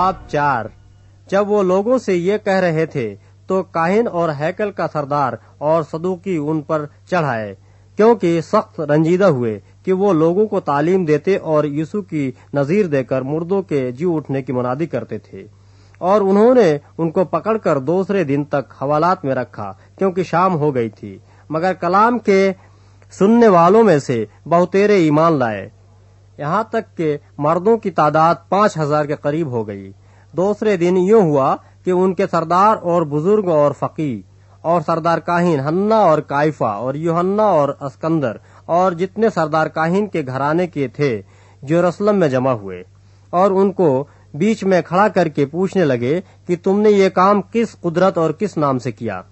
बाब 4। जब वो लोगों से ये कह रहे थे तो काहिन और हैकल का सरदार और सदूकी उन पर चढ़ आए, क्योंकि सख्त रंजीदा हुए कि वो लोगों को तालीम देते और यीशु की नजीर देकर मुर्दों के जी उठने की मुनादी करते थे। और उन्होंने उनको पकड़कर दूसरे दिन तक हवालात में रखा, क्योंकि शाम हो गई थी। मगर कलाम के सुनने वालों में से बहुतेरे ईमान लाए, यहाँ तक कि मर्दों की तादाद 5000 के करीब हो गई। दूसरे दिन यूं हुआ कि उनके सरदार और बुजुर्ग और फकी और सरदार काहिन हन्ना और काइफा और यूहन्ना और अस्कंदर और जितने सरदार काहिन के घराने के थे यरूशलेम में जमा हुए, और उनको बीच में खड़ा करके पूछने लगे कि तुमने ये काम किस कुदरत और किस नाम से किया।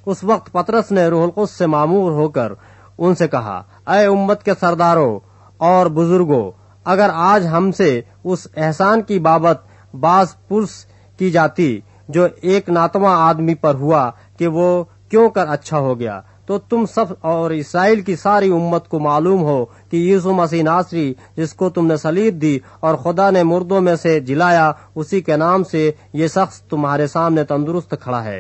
उस वक्त पतरस ने रूहुल कुद्स से मामूर होकर उनसे कहा, ऐ उम्मत के सरदारों और बुजुर्गों, अगर आज हमसे उस एहसान की बाबत बाज पुरस की जाती जो एक नातवा आदमी पर हुआ कि वो क्यों कर अच्छा हो गया, तो तुम सब और इसराइल की सारी उम्मत को मालूम हो कि यीशु मसीह नासरी, जिसको तुमने सलीब दी और खुदा ने मुर्दों में से जिलाया, उसी के नाम से ये शख्स तुम्हारे सामने तंदुरुस्त खड़ा है।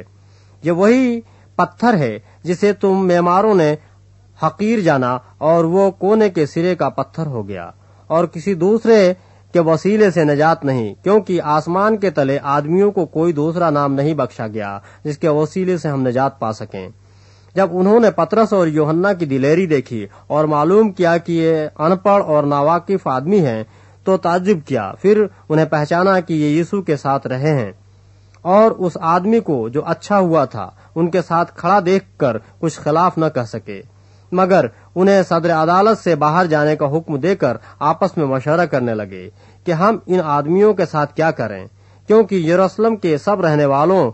ये वही पत्थर है जिसे तुम मेमारों ने हकीर जाना और वो कोने के सिरे का पत्थर हो गया, और किसी दूसरे के वसीले से निजात नहीं, क्योंकि आसमान के तले आदमियों को कोई दूसरा नाम नहीं बख्शा गया जिसके वसीले से हम निजात पा सकें। जब उन्होंने पतरस और यूहन्ना की दिलेरी देखी और मालूम किया कि ये अनपढ़ और नावाकिफ आदमी हैं, तो ताज्जुब किया। फिर उन्हें पहचाना कि ये यीशु के साथ रहे हैं, और उस आदमी को जो अच्छा हुआ था उनके साथ खड़ा देखकर कुछ खिलाफ न कह सके, मगर उन्हें सदर अदालत से बाहर जाने का हुक्म देकर आपस में मशवरा करने लगे कि हम इन आदमियों के साथ क्या करें, क्योंकि यरूशलेम के सब रहने वालों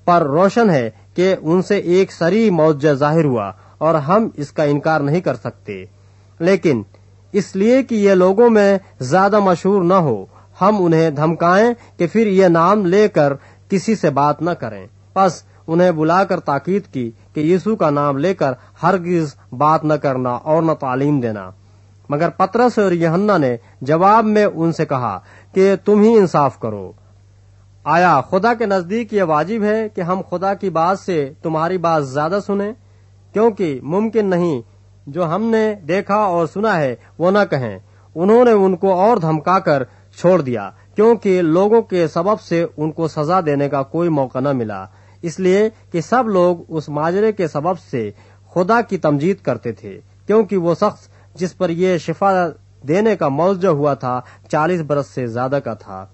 पर रोशन है कि उनसे एक सरी मौजज़ा जाहिर हुआ, और हम इसका इनकार नहीं कर सकते। लेकिन इसलिए कि ये लोगों में ज्यादा मशहूर न हो, हम उन्हें धमकाएं कि फिर ये नाम लेकर किसी से बात न करें। बस उन्हें बुलाकर ताकीद की कि यीशु का नाम लेकर हरगिज बात न करना और न तालीम देना। मगर पतरस और यूहन्ना ने जवाब में उनसे कहा कि तुम ही इंसाफ करो। आया खुदा के नजदीक ये वाजिब है कि हम खुदा की बात से तुम्हारी बात ज्यादा सुने? क्योंकि मुमकिन नहीं जो हमने देखा और सुना है वो न कहें। उन्होंने उनको और धमकाकर छोड़ दिया, क्योंकि लोगों के सबब से उनको सजा देने का कोई मौका न मिला, इसलिए कि सब लोग उस माजरे के सबब से खुदा की तमजीद करते थे, क्योंकि वो शख्स जिस पर ये शिफा देने का मौजज़ा हुआ था 40 बरस से ज्यादा का था।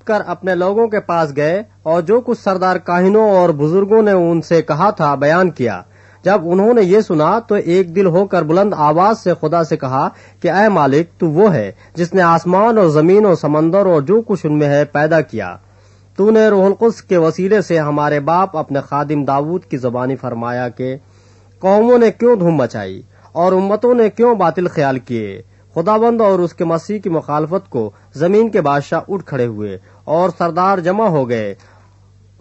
कर अपने लोगों के पास गए और जो कुछ सरदार काहिनों और बुजुर्गों ने उनसे कहा था बयान किया। जब उन्होंने ये सुना तो एक दिल होकर बुलंद आवाज से खुदा से कहा कि ऐ मालिक, तू वो है जिसने आसमान और जमीन और समंदर और जो कुछ उनमें है पैदा किया। तूने रूहुल कुद्स के वसीले से हमारे बाप अपने खादिम दाऊद की जुबानी फरमाया कि कौमों ने क्यों धूम मचाई और उम्मतों ने क्यों बातिल ख्याल किए। खुदाबंद और उसके मसीह की मुखालफत को जमीन के बादशाह उठ खड़े हुए और सरदार जमा हो गए,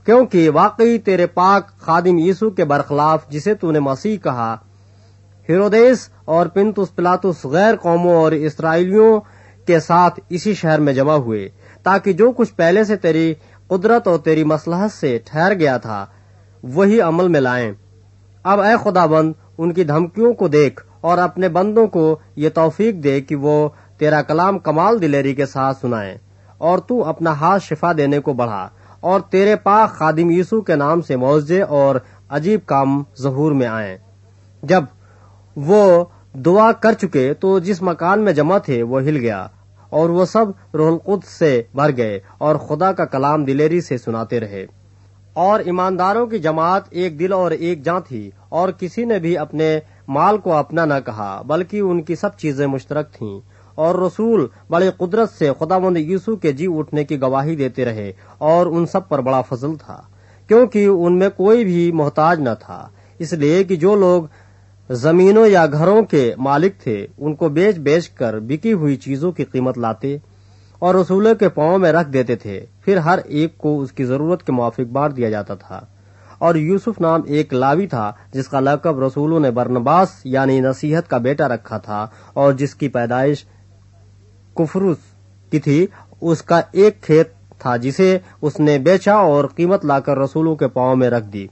क्योंकि वाकई तेरे पाक खादिम यीशु के बरखलाफ, जिसे तूने मसीह कहा, हेरोदेस और पिंतुस पिलातुस गैर कौमों और इसराइलियों के साथ इसी शहर में जमा हुए, ताकि जो कुछ पहले से तेरी कुदरत और तेरी मसलहत से ठहर गया था वही अमल में लाएं। अब ऐ खुदाबंद, उनकी धमकियों को देख और अपने बंदों को ये तौफीक दे कि वो तेरा कलाम कमाल दिलेरी के साथ सुनाएं, और तू अपना हाथ शिफा देने को बढ़ा, और तेरे पाक खादिम यीशु के नाम से मौजे और अजीब काम ज़हूर में आए। जब वो दुआ कर चुके तो जिस मकान में जमा थे वो हिल गया, और वो सब रूहुल कुद्स से भर गए और खुदा का कलाम दिलेरी से सुनाते रहे। और ईमानदारों की जमात एक दिल और एक जान थी, और किसी ने भी अपने माल को अपना न कहा, बल्कि उनकी सब चीजें मुश्तरक थीं। और रसूल बड़ी कुदरत से खुदावंद यीशु के जी उठने की गवाही देते रहे, और उन सब पर बड़ा फजल था, क्योंकि उनमें कोई भी मोहताज न था, इसलिए कि जो लोग जमीनों या घरों के मालिक थे उनको बेच बेच कर बिकी हुई चीजों की कीमत लाते और रसूलों के पांव में रख देते थे। फिर हर एक को उसकी जरूरत के मुआफिक बांट दिया जाता था। और यूसुफ नाम एक लावी था जिसका लक़ब रसूलों ने बरनबास यानी नसीहत का बेटा रखा था, और जिसकी पैदाइश कुफरुस की थी। उसका एक खेत تھا جسے اس نے بیچا اور قیمت لا کر رسولوں کے پاؤں میں رکھ دی۔